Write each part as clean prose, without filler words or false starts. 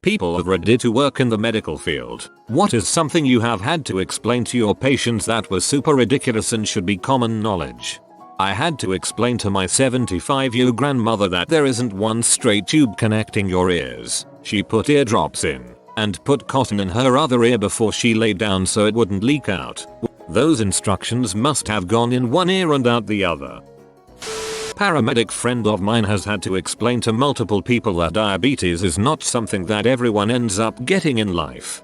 People of Reddit who work in the medical field, what is something you have had to explain to your patients that was super ridiculous and should be common knowledge? I had to explain to my 75-year grandmother that there isn't one straight tube connecting your ears. She put eardrops in and put cotton in her other ear before she lay down so it wouldn't leak out. Those instructions must have gone in one ear and out the other. Paramedic friend of mine has had to explain to multiple people that diabetes is not something that everyone ends up getting in life.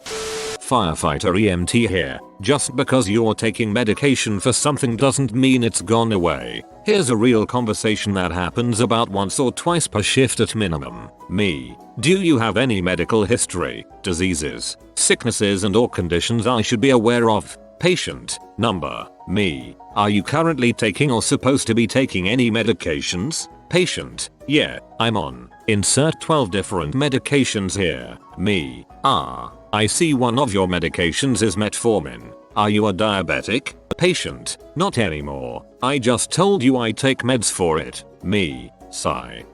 Firefighter EMT here. Just because you're taking medication for something doesn't mean it's gone away. Here's a real conversation that happens about once or twice per shift at minimum. Me. Do you have any medical history, diseases, sicknesses and/or conditions I should be aware of? Patient. Number. Me. Are you currently taking or supposed to be taking any medications? Patient. Yeah, I'm on. Insert 12 different medications here. Me. I see one of your medications is metformin. Are you a diabetic? Patient. Not anymore. I just told you I take meds for it. Me. Sigh.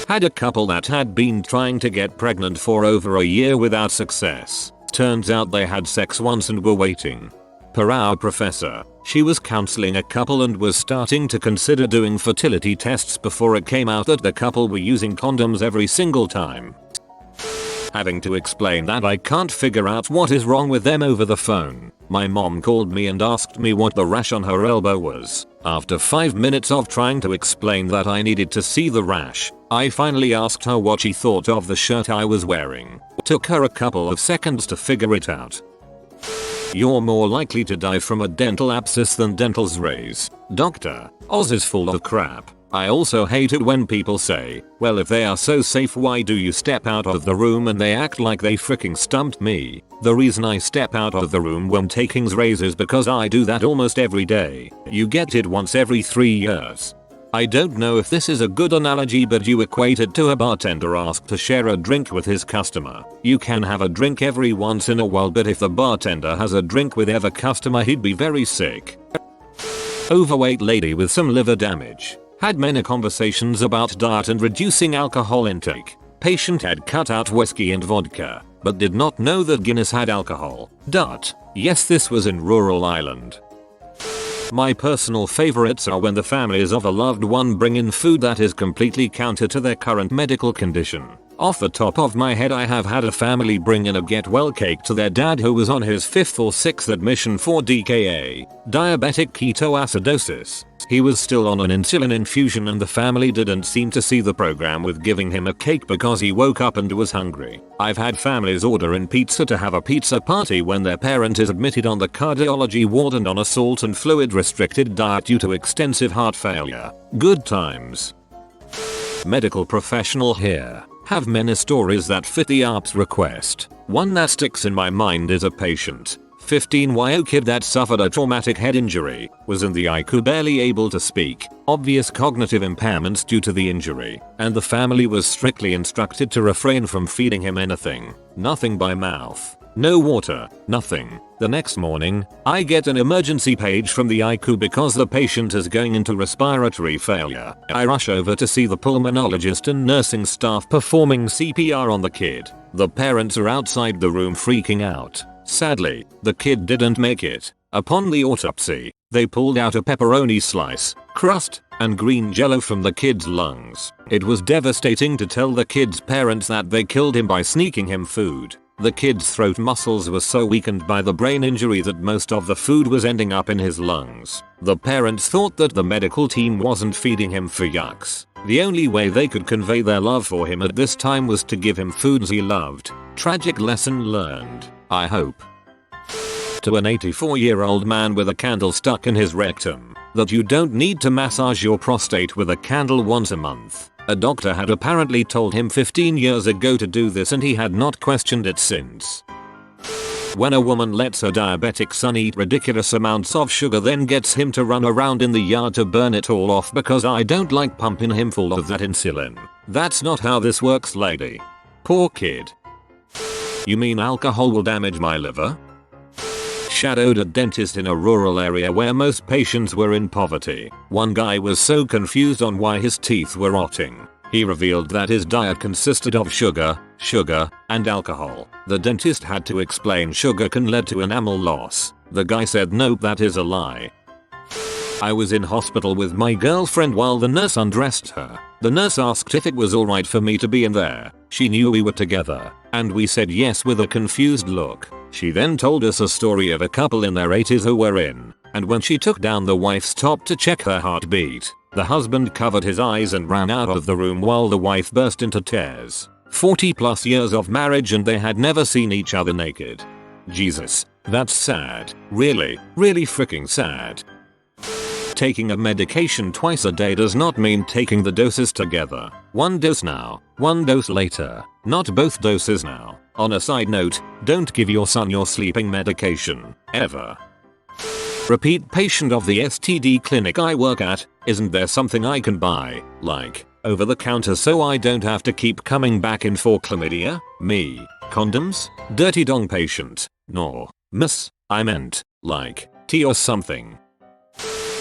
Had a couple that had been trying to get pregnant for over a year without success. Turns out they had sex once and were waiting. Per our professor, she was counseling a couple and was starting to consider doing fertility tests before it came out that the couple were using condoms every single time. Having to explain that I can't figure out what is wrong with them over the phone, my mom called me and asked me what the rash on her elbow was. After 5 minutes of trying to explain that I needed to see the rash, I finally asked her what she thought of the shirt I was wearing. Took her a couple of seconds to figure it out. You're more likely to die from a dental abscess than dental's rays. Doctor, Oz is full of crap. I also hate it when people say, well, if they are so safe, why do you step out of the room and they act like they freaking stumped me? The reason I step out of the room when taking rays is because I do that almost every day. You get it once every 3 years. I don't know if this is a good analogy, but you equate it to a bartender asked to share a drink with his customer. You can have a drink every once in a while, but if the bartender has a drink with every customer, he'd be very sick. Overweight lady with some liver damage. Had many conversations about diet and reducing alcohol intake. Patient had cut out whiskey and vodka, but did not know that Guinness had alcohol. Yes, this was in rural Ireland. My personal favorites are when the families of a loved one bring in food that is completely counter to their current medical condition. Off the top of my head, I have had a family bring in a get well cake to their dad who was on his 5th or 6th admission for DKA, diabetic ketoacidosis. He was still on an insulin infusion and the family didn't seem to see the program with giving him a cake because he woke up and was hungry. I've had families order in pizza to have a pizza party when their parent is admitted on the cardiology ward and on a salt and fluid restricted diet due to extensive heart failure. Good times. Medical professional here. Have many stories that fit the ARP's request. One that sticks in my mind is a patient. 15-year-old kid that suffered a traumatic head injury, was in the ICU barely able to speak, obvious cognitive impairments due to the injury, and the family was strictly instructed to refrain from feeding him anything. Nothing by mouth. No water, nothing. The next morning, I get an emergency page from the ICU because the patient is going into respiratory failure. I rush over to see the pulmonologist and nursing staff performing CPR on the kid. The parents are outside the room freaking out. Sadly, the kid didn't make it. Upon the autopsy, they pulled out a pepperoni slice, crust, and green jello from the kid's lungs. It was devastating to tell the kid's parents that they killed him by sneaking him food. The kid's throat muscles were so weakened by the brain injury that most of the food was ending up in his lungs. The parents thought that the medical team wasn't feeding him for yucks. The only way they could convey their love for him at this time was to give him foods he loved. Tragic lesson learned, I hope. To an 84-year-old man with a candle stuck in his rectum, that you don't need to massage your prostate with a candle once a month. A doctor had apparently told him 15 years ago to do this and he had not questioned it since. When a woman lets her diabetic son eat ridiculous amounts of sugar then gets him to run around in the yard to burn it all off because I don't like pumping him full of that insulin. That's not how this works, lady. Poor kid. You mean alcohol will damage my liver? Shadowed a dentist in a rural area where most patients were in poverty. One guy was so confused on why his teeth were rotting. He revealed that his diet consisted of sugar, and alcohol. The dentist had to explain sugar can lead to enamel loss. The guy said nope, that is a lie. I was in hospital with my girlfriend while the nurse undressed her. The nurse asked if it was alright for me to be in there. She knew we were together, and we said yes with a confused look. She then told us a story of a couple in their 80s who were in, and when she took down the wife's top to check her heartbeat, the husband covered his eyes and ran out of the room while the wife burst into tears. 40+ years of marriage and they had never seen each other naked. Jesus, that's sad. Really freaking sad. Taking a medication twice a day does not mean taking the doses together. One dose now, one dose later, not both doses now. On a side note, don't give your son your sleeping medication, ever. Repeat patient of the STD clinic I work at, isn't there something I can buy, like, over the counter so I don't have to keep coming back in for chlamydia? Me. Condoms? Dirty dong patient. No. Miss, I meant, like, tea or something.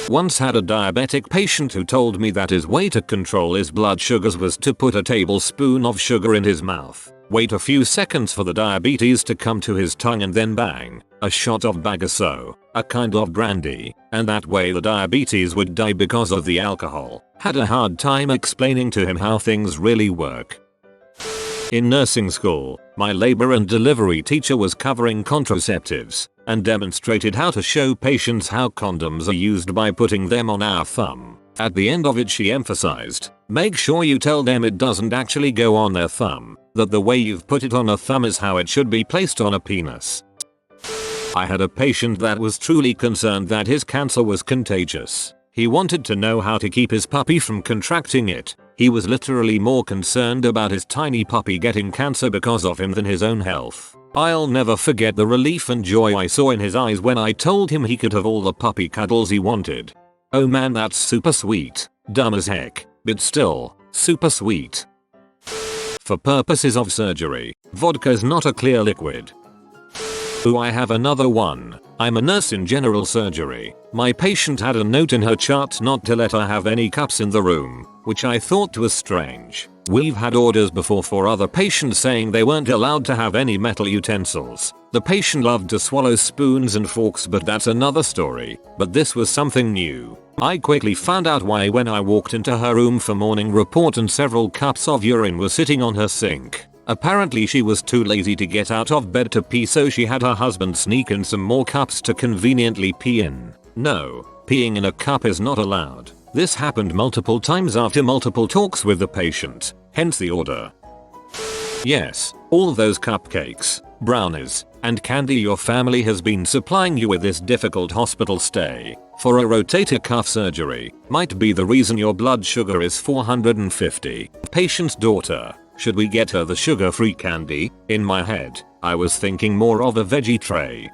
Once had a diabetic patient who told me that his way to control his blood sugars was to put a tablespoon of sugar in his mouth, wait a few seconds for the diabetes to come to his tongue and then bang, a shot of Bagasso, a kind of brandy, and that way the diabetes would die because of the alcohol. Had a hard time explaining to him how things really work. In nursing school, my labor and delivery teacher was covering contraceptives and demonstrated how to show patients how condoms are used by putting them on our thumb. At the end of it she emphasized, make sure you tell them it doesn't actually go on their thumb, that the way you've put it on a thumb is how it should be placed on a penis. I had a patient that was truly concerned that his cancer was contagious. He wanted to know how to keep his puppy from contracting it. He was literally more concerned about his tiny puppy getting cancer because of him than his own health. I'll never forget the relief and joy I saw in his eyes when I told him he could have all the puppy cuddles he wanted. Oh man, that's super sweet. Dumb as heck, but still, super sweet. For purposes of surgery, vodka is not a clear liquid. Ooh, I have another one. I'm a nurse in general surgery. My patient had a note in her chart not to let her have any cups in the room, which I thought was strange. We've had orders before for other patients saying they weren't allowed to have any metal utensils. The patient loved to swallow spoons and forks, but that's another story. But this was something new. I quickly found out why when I walked into her room for morning report and several cups of urine were sitting on her sink. Apparently she was too lazy to get out of bed to pee, so she had her husband sneak in some more cups to conveniently pee in. No, peeing in a cup is not allowed. This happened multiple times after multiple talks with the patient, hence the order. Yes, all those cupcakes, brownies, and candy your family has been supplying you with this difficult hospital stay for a rotator cuff surgery might be the reason your blood sugar is 450. Patient's daughter. Should we get her the sugar-free candy? In my head, I was thinking more of a veggie tray.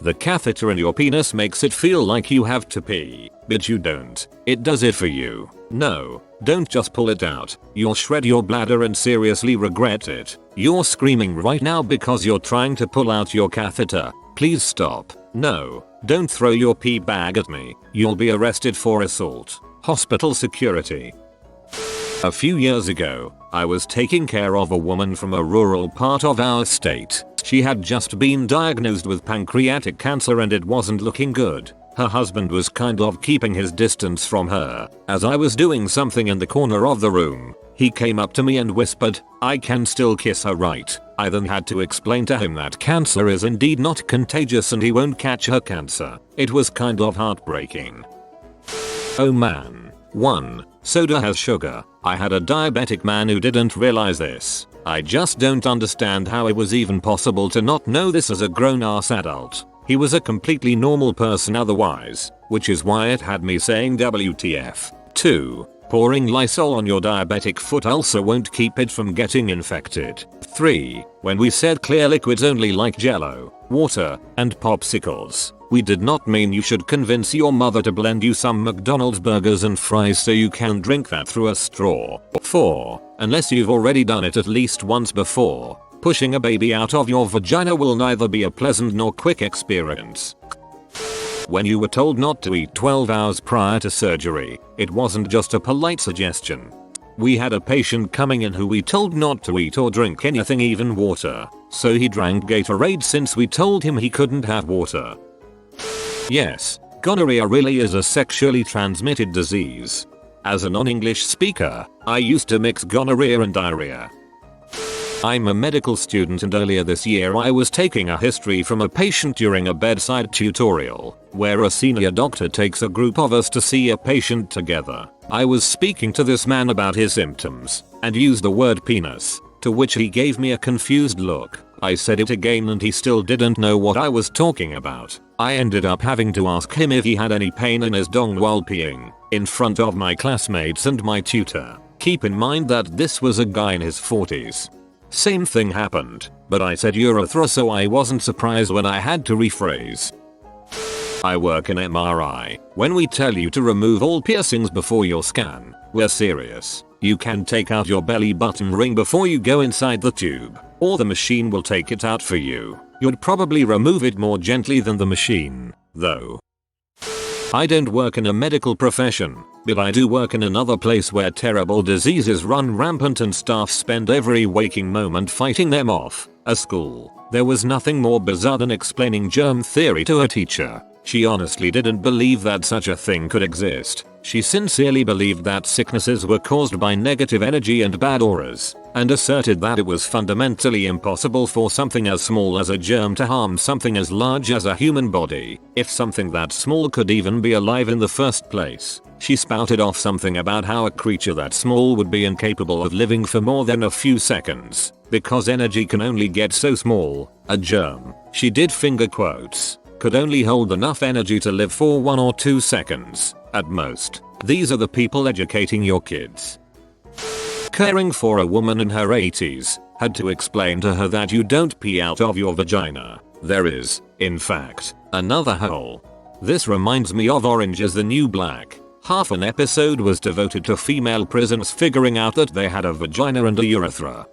The catheter in your penis makes it feel like you have to pee, but you don't. It does it for you. No, don't just pull it out. You'll shred your bladder and seriously regret it. You're screaming right now because you're trying to pull out your catheter. Please stop. No, don't throw your pee bag at me. You'll be arrested for assault. Hospital security. A few years ago, I was taking care of a woman from a rural part of our state. She had just been diagnosed with pancreatic cancer and it wasn't looking good. Her husband was kind of keeping his distance from her. As I was doing something in the corner of the room, he came up to me and whispered, "I can still kiss her, right?" I then had to explain to him that cancer is indeed not contagious and he won't catch her cancer. It was kind of heartbreaking. Oh man. 1. Soda has sugar. I had a diabetic man who didn't realize this. I just don't understand how it was even possible to not know this as a grown-ass adult. He was a completely normal person otherwise, which is why it had me saying WTF. 2. Pouring Lysol on your diabetic foot ulcer won't keep it from getting infected. 3. When we said clear liquids only like jello, water, and popsicles, we did not mean you should convince your mother to blend you some McDonald's burgers and fries so you can drink that through a straw. 4. Unless you've already done it at least once before, pushing a baby out of your vagina will neither be a pleasant nor quick experience. When you were told not to eat 12 hours prior to surgery, it wasn't just a polite suggestion. We had a patient coming in who we told not to eat or drink anything, even water. So he drank Gatorade since we told him he couldn't have water. Yes, gonorrhea really is a sexually transmitted disease. As a non-English speaker, I used to mix gonorrhea and diarrhea. I'm a medical student, and earlier this year I was taking a history from a patient during a bedside tutorial, where a senior doctor takes a group of us to see a patient together. I was speaking to this man about his symptoms, and used the word penis, to which he gave me a confused look. I said it again and he still didn't know what I was talking about. I ended up having to ask him if he had any pain in his dong while peeing, in front of my classmates and my tutor. Keep in mind that this was a guy in his 40s. Same thing happened, but I said urethra, so I wasn't surprised when I had to rephrase. I work in MRI. When we tell you to remove all piercings before your scan, we're serious. You can take out your belly button ring before you go inside the tube, or the machine will take it out for you. You'd probably remove it more gently than the machine, though. I don't work in a medical profession, but I do work in another place where terrible diseases run rampant and staff spend every waking moment fighting them off. A school. There was nothing more bizarre than explaining germ theory to a teacher. She honestly didn't believe that such a thing could exist. She sincerely believed that sicknesses were caused by negative energy and bad auras, and asserted that it was fundamentally impossible for something as small as a germ to harm something as large as a human body, if something that small could even be alive in the first place. She spouted off something about how a creature that small would be incapable of living for more than a few seconds, because energy can only get so small. A germ, she did finger quotes, could only hold enough energy to live for 1 or 2 seconds, at most. These are the people educating your kids. Caring for a woman in her 80s, had to explain to her that you don't pee out of your vagina. There is, in fact, another hole. This reminds me of Orange is the New Black. Half an episode was devoted to female prisoners figuring out that they had a vagina and a urethra.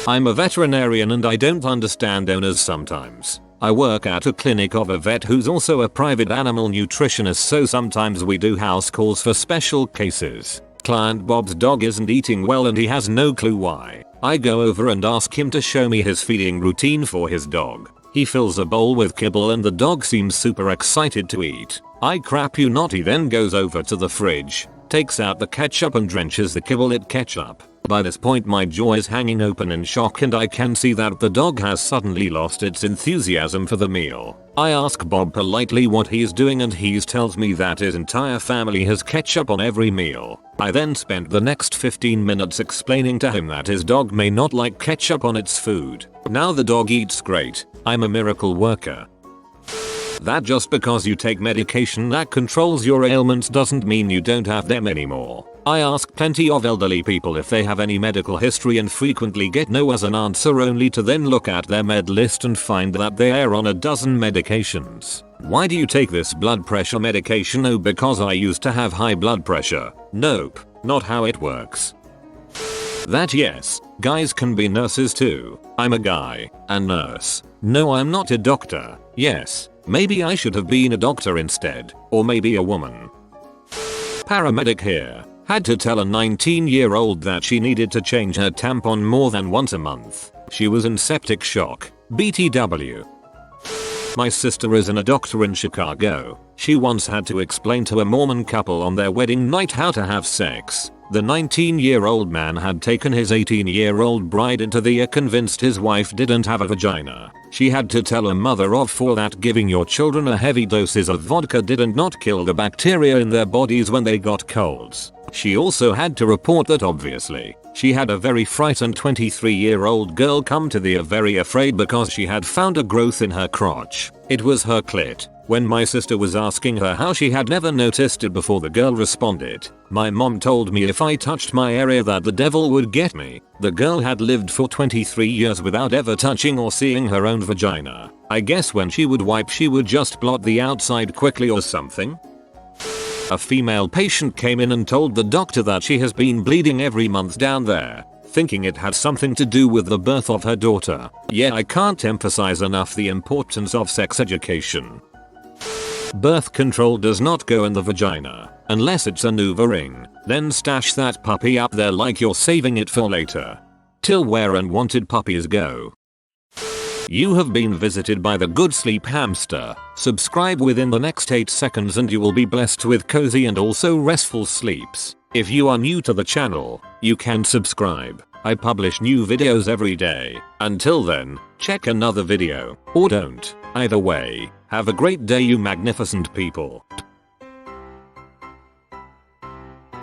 I'm a veterinarian and I don't understand owners sometimes. I work at a clinic of a vet who's also a private animal nutritionist, so sometimes we do house calls for special cases. Client Bob's dog isn't eating well and he has no clue why. I go over and ask him to show me his feeding routine for his dog. He fills a bowl with kibble and the dog seems super excited to eat. I crap you not, he then goes over to the fridge, takes out the ketchup and drenches the kibble in ketchup. By this point my jaw is hanging open in shock and I can see that the dog has suddenly lost its enthusiasm for the meal. I ask Bob politely what he's doing and he tells me that his entire family has ketchup on every meal. I then spent the next 15 minutes explaining to him that his dog may not like ketchup on its food. Now the dog eats great. I'm a miracle worker. That just because you take medication that controls your ailments doesn't mean you don't have them anymore. I ask plenty of elderly people if they have any medical history and frequently get no as an answer, only to then look at their med list and find that they are on a dozen medications. Why do you take this blood pressure medication? Oh, because I used to have high blood pressure. Nope, not how it works. That yes, guys can be nurses too. I'm a guy, a nurse. No, I'm not a doctor. Yes, maybe I should have been a doctor instead, or maybe a woman. Paramedic here. Had to tell a 19-year-old that she needed to change her tampon more than once a month. She was in septic shock. BTW. My sister isn't a doctor in Chicago. She once had to explain to a Mormon couple on their wedding night how to have sex. The 19-year-old man had taken his 18-year-old bride into the ER, convinced his wife didn't have a vagina. She had to tell a mother of 4 that giving your children a heavy doses of vodka didn't not kill the bacteria in their bodies when they got colds. She also had to report that obviously, she had a very frightened 23-year-old girl come to the ER very afraid because she had found a growth in her crotch. It was her clit. When my sister was asking her how she had never noticed it before, the girl responded, "My mom told me if I touched my area that the devil would get me." The girl had lived for 23 years without ever touching or seeing her own vagina. I guess when she would wipe she would just blot the outside quickly or something. A female patient came in and told the doctor that she has been bleeding every month down there, thinking it had something to do with the birth of her daughter. Yeah, I can't emphasize enough the importance of sex education. Birth control does not go in the vagina. Unless it's a new ring, then stash that puppy up there like you're saving it for later. Till where unwanted puppies go. You have been visited by the Good Sleep Hamster. Subscribe within the next 8 seconds and you will be blessed with cozy and also restful sleeps. If you are new to the channel, you can subscribe. I publish new videos every day. Until then, check another video, or don't. Either way, have a great day you magnificent people.